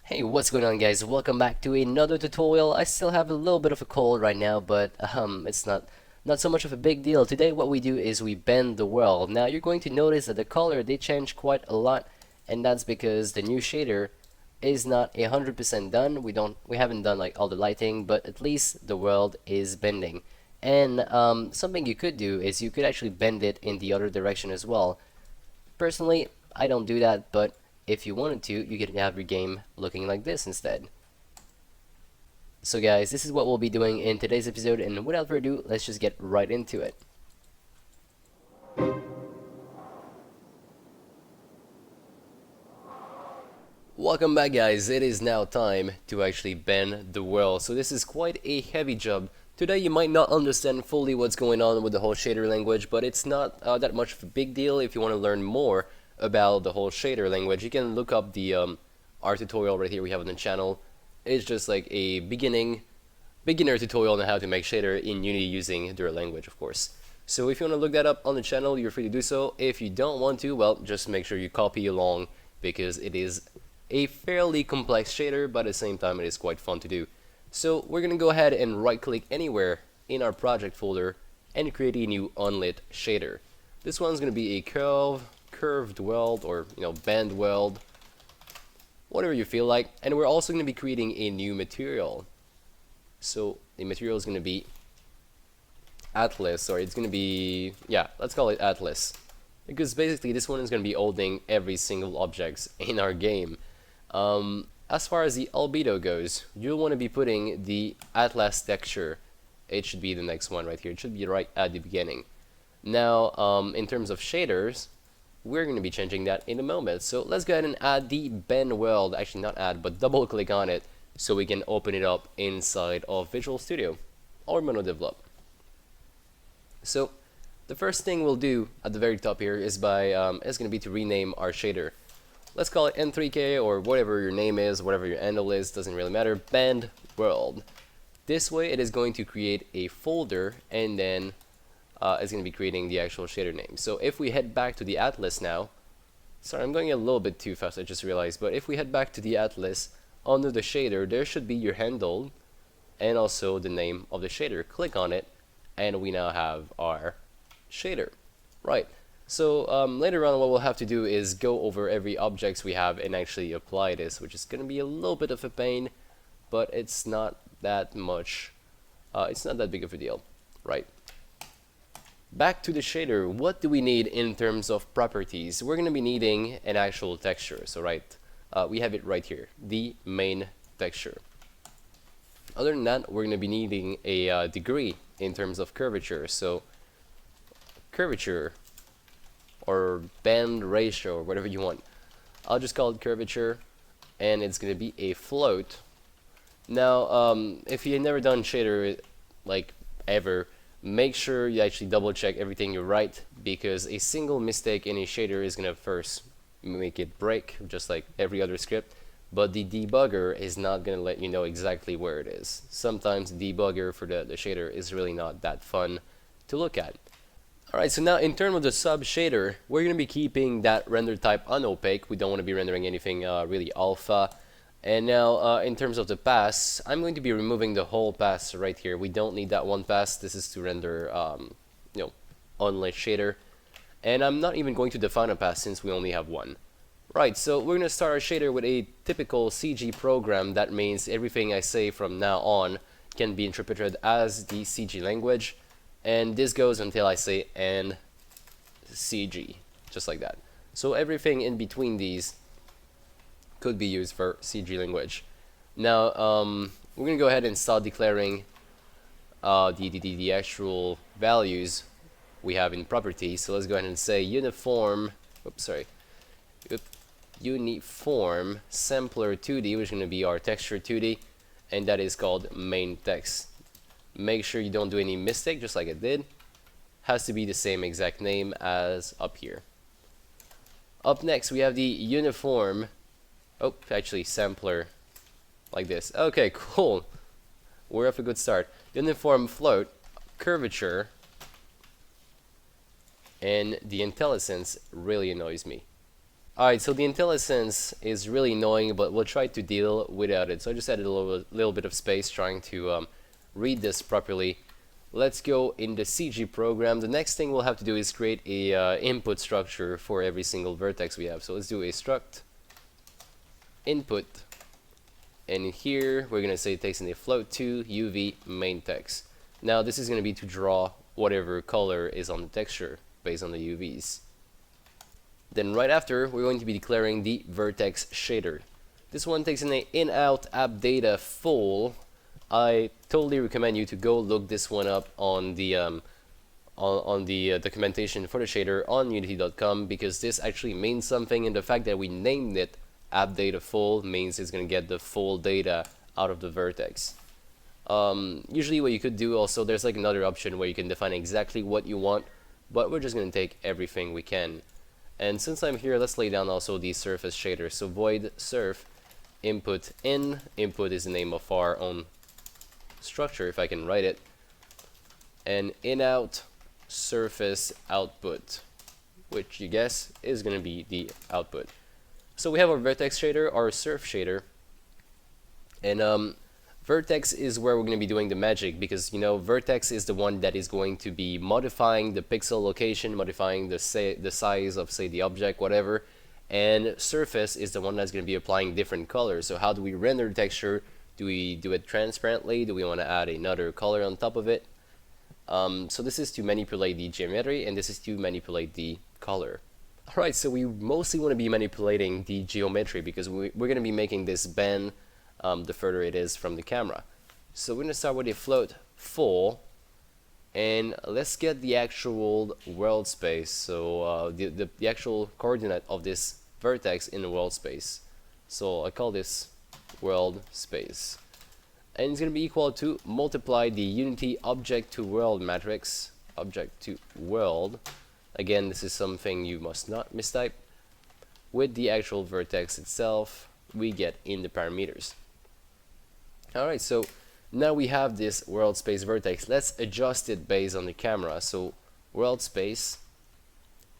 Hey, what's going on guys? Welcome back to another tutorial. I still have a little bit of a cold right now, but it's not so much of a big deal. Today what we do is we bend the world. Now you're going to notice that the color they change quite a lot, and that's because the new shader is not 100% done. We haven't done like all the lighting, but at least the world is bending. And something you could do is you could actually bend it in the other direction as well. Personally, I don't do that, but if you wanted to, you could have your game looking like this instead. So guys, this is what we'll be doing in today's episode, and without further ado, let's just get right into it. Welcome back guys, it is now time to actually bend the world. So this is quite a heavy job. Today you might not understand fully what's going on with the whole shader language, but it's not that much of a big deal. If you want to learn more about the whole shader language, you can look up the our tutorial right here we have on the channel. It's just like a beginner tutorial on how to make shader in Unity using their language, of course. So if you want to look that up on the channel, you're free to do so. If you don't want to, well, just make sure you copy along because it is a fairly complex shader, but at the same time it is quite fun to do. So we're gonna go ahead and right click anywhere in our project folder and create a new unlit shader. This one's gonna be a curved world, or bend world, whatever you feel like. And we're also gonna be creating a new material. So the material is gonna be Atlas, or it's gonna be, yeah, let's call it Atlas, because basically this one is gonna be holding every single objects in our game. As far as the albedo goes, you'll want to be putting the Atlas texture. It should be the next one right here. It should be right at the beginning. Now, in terms of shaders, we're going to be changing that in a moment. So let's go ahead and add the bend world. Actually, not add, but double click on it so we can open it up inside of Visual Studio or MonoDevelop. So the first thing we'll do at the very top here is going to be to rename our shader. Let's call it N3K or whatever your name is, whatever your handle is, doesn't really matter. Bend world. This way it is going to create a folder, and then it's going to be creating the actual shader name. So if we head back to the Atlas now, sorry, I'm going a little bit too fast, I just realized, but if we head back to the Atlas, under the shader there should be your handle and also the name of the shader. Click on it and we now have our shader. Right. So later on what we'll have to do is go over every objects we have and actually apply this, which is going to be a little bit of a pain, but it's not that much, it's not that big of a deal, right? Back to the shader, what do we need in terms of properties? We're going to be needing an actual texture, so right, we have it right here, the main texture. Other than that, we're going to be needing a degree in terms of curvature, so curvature or bend ratio or whatever you want. I'll just call it curvature, and it's going to be a float. Now, if you've never done shader like ever, make sure you actually double check everything you write, because a single mistake in a shader is going to first make it break, just like every other script, but the debugger is not going to let you know exactly where it is. Sometimes the debugger for the shader is really not that fun to look at. Alright, so now in terms of the sub shader, we're going to be keeping that render type unopaque. We don't want to be rendering anything really alpha. And now in terms of the pass, I'm going to be removing the whole pass right here. We don't need that one pass. This is to render unlit shader. And I'm not even going to define a pass since we only have one. Right, so we're going to start our shader with a typical CG program. That means everything I say from now on can be interpreted as the CG language. And this goes until I say and CG, just like that. So everything in between these could be used for CG language. Now we're gonna go ahead and start declaring the actual values we have in properties. So let's go ahead and say uniform. Uniform sampler 2D, which is gonna be our texture 2D, and that is called main text. Make sure you don't do any mistake, just like it did. Has to be the same exact name as up here. Up next we have the uniform, actually sampler, like this. Okay, cool. We're off a good start. Uniform float, curvature, and the IntelliSense really annoys me. Alright, so the IntelliSense is really annoying, but we'll try to deal without it. So I just added a little bit of space trying to read this properly. Let's go in the CG program. The next thing we'll have to do is create a input structure for every single vertex we have. So let's do a struct input, and here we're going to say text in a float2 UV main text. Now this is going to be to draw whatever color is on the texture based on the UVs. Then right after, we're going to be declaring the vertex shader. This one takes in a in-out app data full. I totally recommend you to go look this one up on the documentation for the shader on unity.com, because this actually means something, and the fact that we named it app data full means it's going to get the full data out of the vertex. Usually what you could do also, there's like another option where you can define exactly what you want, but we're just going to take everything we can. And since I'm here, let's lay down also the surface shader. So void surf input in. Input is the name of our own structure, if I can write it. And in out surface output, which you guess is going to be the output. So we have our vertex shader, our surf shader. And vertex is where we're going to be doing the magic, because you know vertex is the one that is going to be modifying the pixel location, modifying the size of, say, the object, whatever, and surface is the one that's going to be applying different colors. So how do we render the texture? Do we do it transparently? Do we want to add another color on top of it? So this is to manipulate the geometry, and this is to manipulate the color. Alright, so we mostly want to be manipulating the geometry, because we're going to be making this bend the further it is from the camera. So we're going to start with a float full, and let's get the actual world space, so the actual coordinate of this vertex in the world space. So I call this world space, and it's going to be equal to multiply the unity object to world matrix, object to world, again this is something you must not mistype, with the actual vertex itself we get in the parameters. Alright, so now we have this world space vertex. Let's adjust it based on the camera. So world space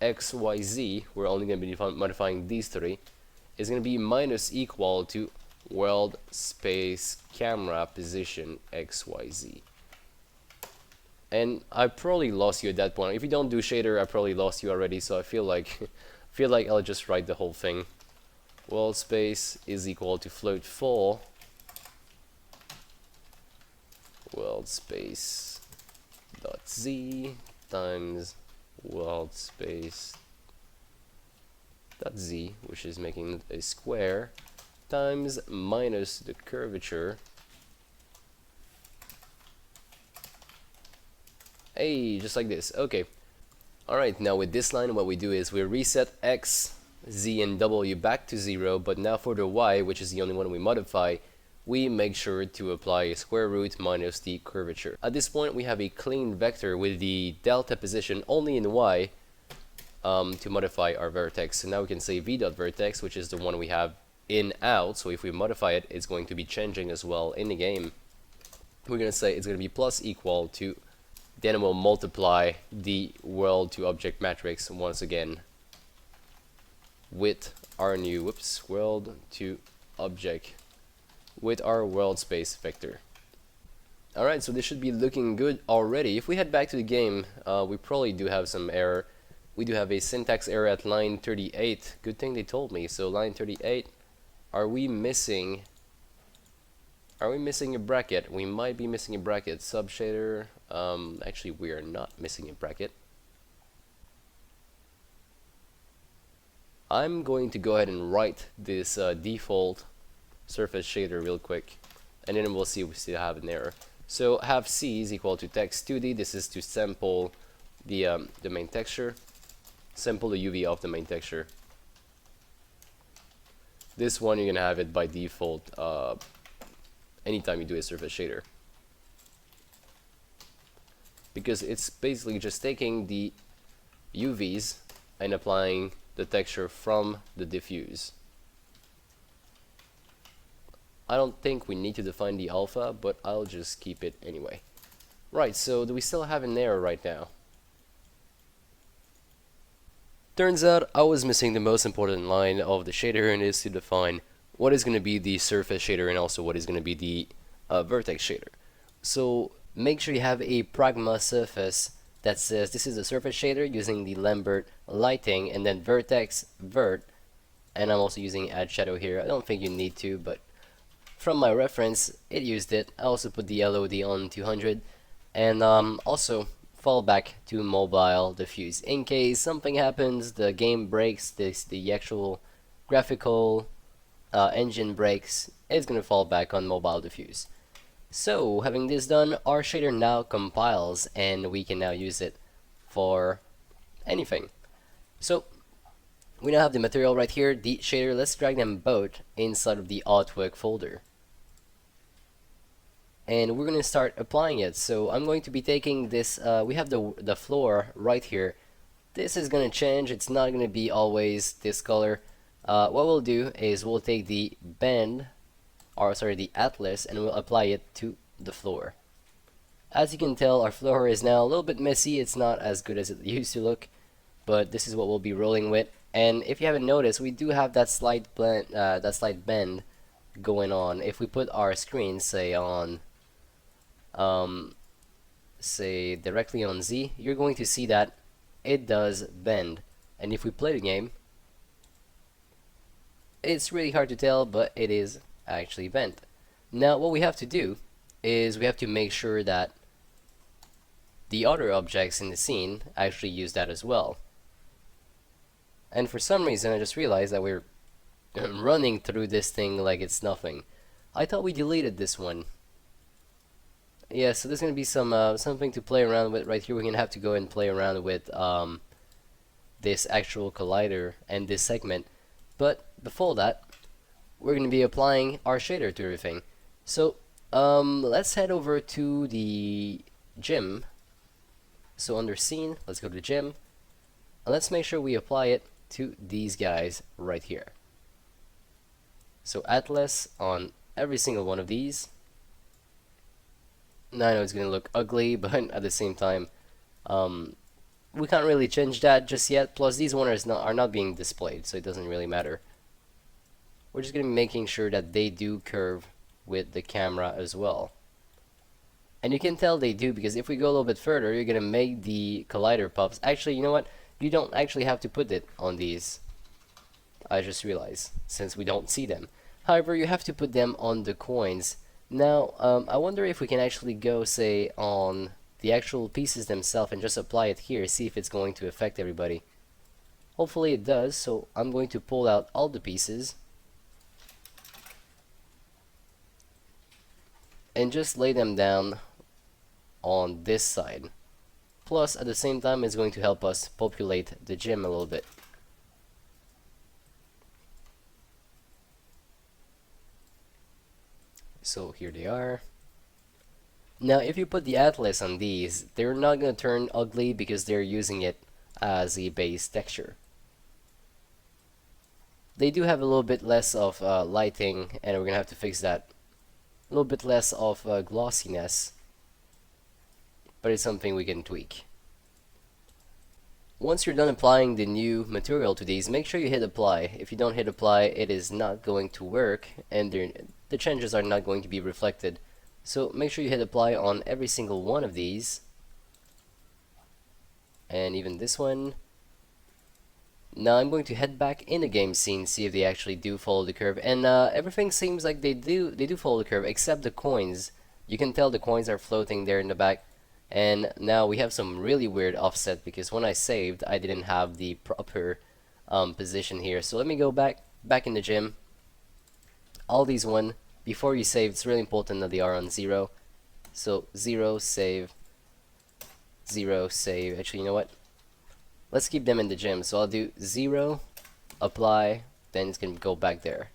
XYZ, we're only going to be modifying these three, is going to be minus equal to world space camera position XYZ. And I probably lost you at that point. If you don't do shader, I probably lost you already, so I feel like I'll just write the whole thing. World space is equal to float full world space dot z times world space dot z, which is making a square, times minus the curvature. Hey, just like this. Okay. Alright, now with this line, what we do is we reset x, z, and w back to 0, but now for the y, which is the only one we modify, we make sure to apply a square root minus the curvature. At this point, we have a clean vector with the delta position only in y to modify our vertex. So now we can say v.vertex, which is the one we have in out. So if we modify it, it's going to be changing as well in the game. We're going to say it's going to be plus equal to, then we'll multiply the world to object matrix once again with our new world to object with our world space vector. Alright, so this should be looking good already. If we head back to the game, we probably do have some error. We do have a syntax error at line 38. Good thing they told me. So line 38, are we missing a bracket? We might be missing a bracket. Subshader, actually we are not missing a bracket. I'm going to go ahead and write this default surface shader real quick, and then we'll see if we still have an error. So have c is equal to text 2d. This is to sample the main texture, sample the UV of the main texture. This one you're gonna have it by default anytime you do a surface shader, because it's basically just taking the UVs and applying the texture from the diffuse. I don't think we need to define the alpha, but I'll just keep it anyway. Right, so do we still have an error right now? Turns out I was missing the most important line of the shader, and is to define what is going to be the surface shader and also what is going to be the vertex shader. So make sure you have a pragma surface that says this is a surface shader using the Lambert lighting, and then vertex vert, and I'm also using add shadow here. I don't think you need to, but from my reference it used it. I also put the LOD on 200, and also fall back to mobile diffuse in case something happens, the game breaks, the actual graphical engine breaks. It's gonna fall back on mobile diffuse. So having this done, our shader now compiles and we can now use it for anything. So we now have the material right here, the shader. Let's drag them both inside of the artwork folder, and we're going to start applying it. So I'm going to be taking this, we have the floor right here. This is going to change, it's not going to be always this color. What we'll do is we'll take the bend, or sorry, the atlas, and we'll apply it to the floor. As you can tell, our floor is now a little bit messy. It's not as good as it used to look, but this is what we'll be rolling with. And if you haven't noticed, we do have that slight bend going on. If we put our screen, say on say directly on Z, you're going to see that it does bend. And if we play the game, it's really hard to tell, but it is actually bent. Now what we have to do is we have to make sure that the other objects in the scene actually use that as well. And for some reason I just realized that we're running through this thing like it's nothing. I thought we deleted this one. Yeah, so there's gonna be some something to play around with right here. We're gonna have to go and play around with this actual collider and this segment. But before that, we're gonna be applying our shader to everything. So let's head over to the gym. So under scene, let's go to gym, and let's make sure we apply it to these guys right here. So atlas on every single one of these. Now I know it's gonna look ugly, but at the same time, we can't really change that just yet. Plus, these ones are not being displayed, so it doesn't really matter. We're just gonna be making sure that they do curve with the camera as well. And you can tell they do, because if we go a little bit further, you're gonna make the collider pops. Actually, you know what? You don't actually have to put it on these. I just realized, since we don't see them. However, you have to put them on the coins. Now, I wonder if we can actually go, say, on the actual pieces themselves and just apply it here, see if it's going to affect everybody. Hopefully it does, so I'm going to pull out all the pieces and just lay them down on this side. Plus, at the same time, it's going to help us populate the gym a little bit. So here they are. Now if you put the atlas on these, they're not going to turn ugly because they're using it as a base texture. They do have a little bit less of lighting, and we're going to have to fix that. A little bit less of glossiness, but it's something we can tweak. Once you're done applying the new material to these, make sure you hit apply. If you don't hit apply, it is not going to work, and the changes are not going to be reflected. So make sure you hit apply on every single one of these, and even this one. Now I'm going to head back in the game scene, see if they actually do follow the curve, and everything seems like they do follow the curve, except the coins. You can tell the coins are floating there in the back. And now we have some really weird offset, because when I saved, I didn't have the proper position here. So let me go back in the gym. All these one, before you save, it's really important that they are on 0. So 0, save, 0, save. Actually, you know what? Let's keep them in the gym. So I'll do 0, apply, then it's going to go back there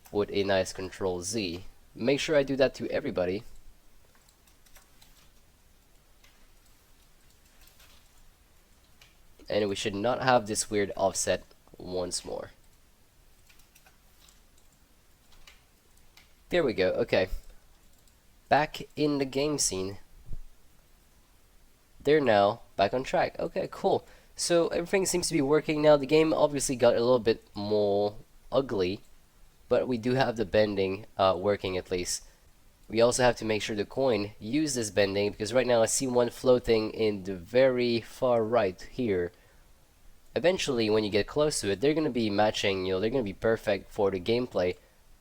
with a nice Control Z. Make sure I do that to everybody. And we should not have this weird offset once more. There we go. Okay. Back in the game scene. They're now back on track. Okay, cool. So everything seems to be working now. The game obviously got a little bit more ugly, but we do have the bending working at least. We also have to make sure the coin uses bending, because right now I see one floating in the very far right here. Eventually, when you get close to it, they're going to be matching, they're going to be perfect for the gameplay,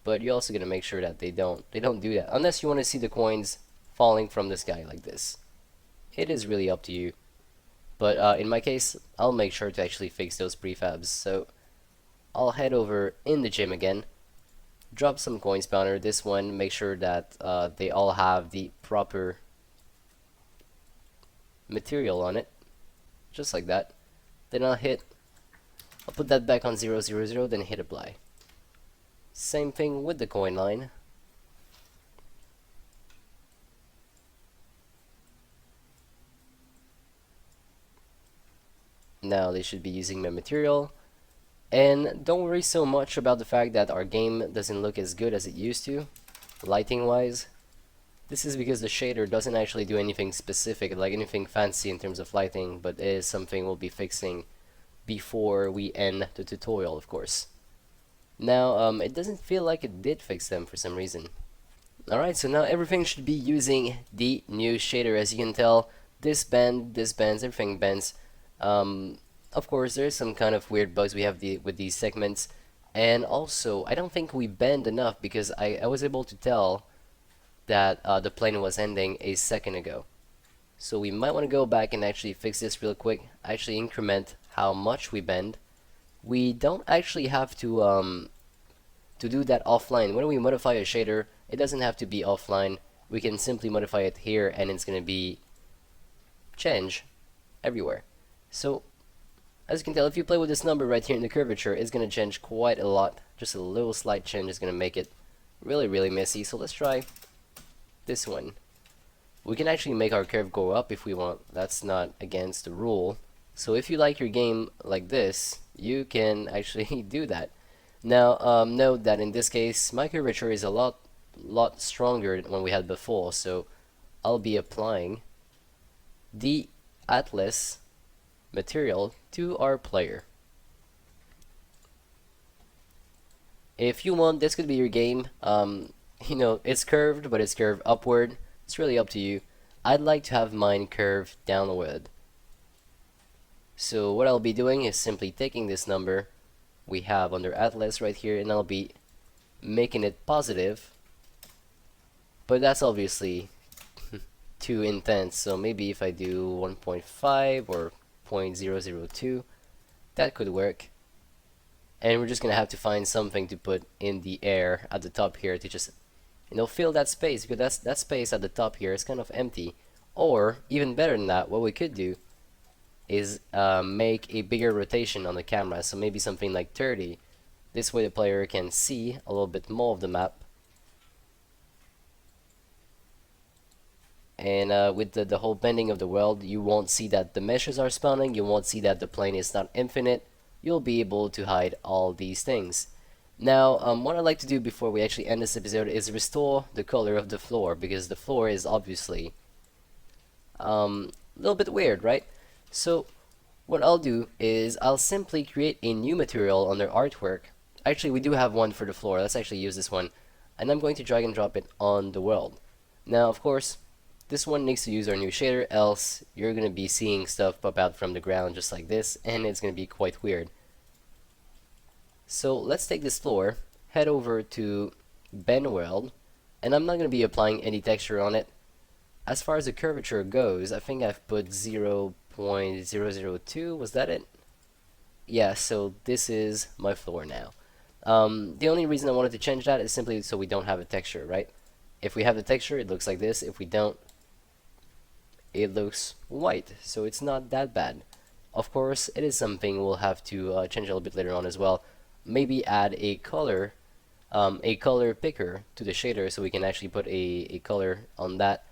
but you're also going to make sure that they don't do that, unless you want to see the coins falling from the sky like this. It is really up to you. But in my case, I'll make sure to actually fix those prefabs. So I'll head over in the gym again, drop some coin spawner. This one, make sure that they all have the proper material on it, just like that. Then I'll put that back on 000, then hit apply. Same thing with the coin line. Now they should be using my material. And don't worry so much about the fact that our game doesn't look as good as it used to, lighting wise. This is because the shader doesn't actually do anything specific, like anything fancy in terms of lighting, but it is something we'll be fixing before we end the tutorial, of course. Now, it doesn't feel like it did fix them for some reason. Alright, so now everything should be using the new shader. As you can tell, this bends, everything bends. Of course, there's some kind of weird bugs we have with these segments. And also, I don't think we bend enough, because I was able to tell that the plane was ending a second ago. So we might want to go back and actually fix this real quick, actually increment how much we bend. We don't actually have to do that offline. When we modify a shader, it doesn't have to be offline. We can simply modify it here, and it's going to be change everywhere. So as you can tell, if you play with this number right here in the curvature, it's going to change quite a lot. Just a little slight change is going to make it really messy. So let's try this one. We can actually make our curve go up if we want. That's not against the rule. So if you like your game like this, you can actually do that. Now, note that in this case, my curvature is a lot stronger than what we had before. So I'll be applying the Atlas material to our player. If you want, this could be your game. It's curved, but it's curved upward. It's really up to you. I'd like to have mine curved downward. So what I'll be doing is simply taking this number we have under Atlas right here, and I'll be making it positive. But that's obviously too intense, so maybe if I do 1.5 or 0.002, that could work. And we're just gonna have to find something to put in the air at the top here to just fill that space, because that space at the top here is kind of empty. Or even better than that, what we could do is make a bigger rotation on the camera, so maybe something like 30. This way the player can see a little bit more of the map. And with the whole bending of the world, you won't see that the meshes are spawning, you won't see that the plane is not infinite. You'll be able to hide all these things. Now, what I'd like to do before we actually end this episode is restore the color of the floor, because the floor is obviously a little bit weird, right? So what I'll do is I'll simply create a new material under artwork. Actually, we do have one for the floor. Let's actually use this one. And I'm going to drag and drop it on the world. Now, of course, this one needs to use our new shader, else you're going to be seeing stuff pop out from the ground just like this, and it's going to be quite weird. So let's take this floor, head over to Ben World, and I'm not going to be applying any texture on it. As far as the curvature goes, I think I've put 0.002, was that it? Yeah, so this is my floor now. The only reason I wanted to change that is simply so we don't have a texture, right? If we have the texture, it looks like this. If we don't, it looks white, so it's not that bad. Of course, it is something we'll have to change a little bit later on as well. Maybe add a color picker to the shader, so we can actually put a color on that.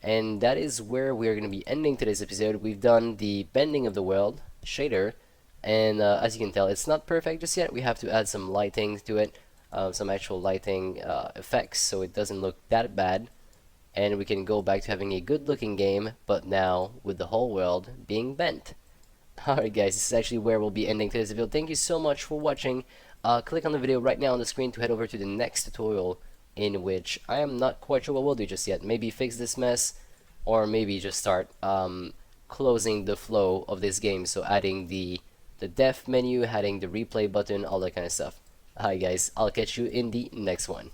And that is where we're going to be ending today's episode. We've done the bending of the world shader, and as you can tell, it's not perfect just yet. We have to add some lighting to it, some actual lighting effects, so it doesn't look that bad. And we can go back to having a good looking game, but now with the whole world being bent. Alright guys, this is actually where we'll be ending today's video. Thank you so much for watching. Click on the video right now on the screen to head over to the next tutorial, in which I am not quite sure what we'll do just yet. Maybe fix this mess, or maybe just start closing the flow of this game. So adding the def menu, adding the replay button, all that kind of stuff. Alright guys, I'll catch you in the next one.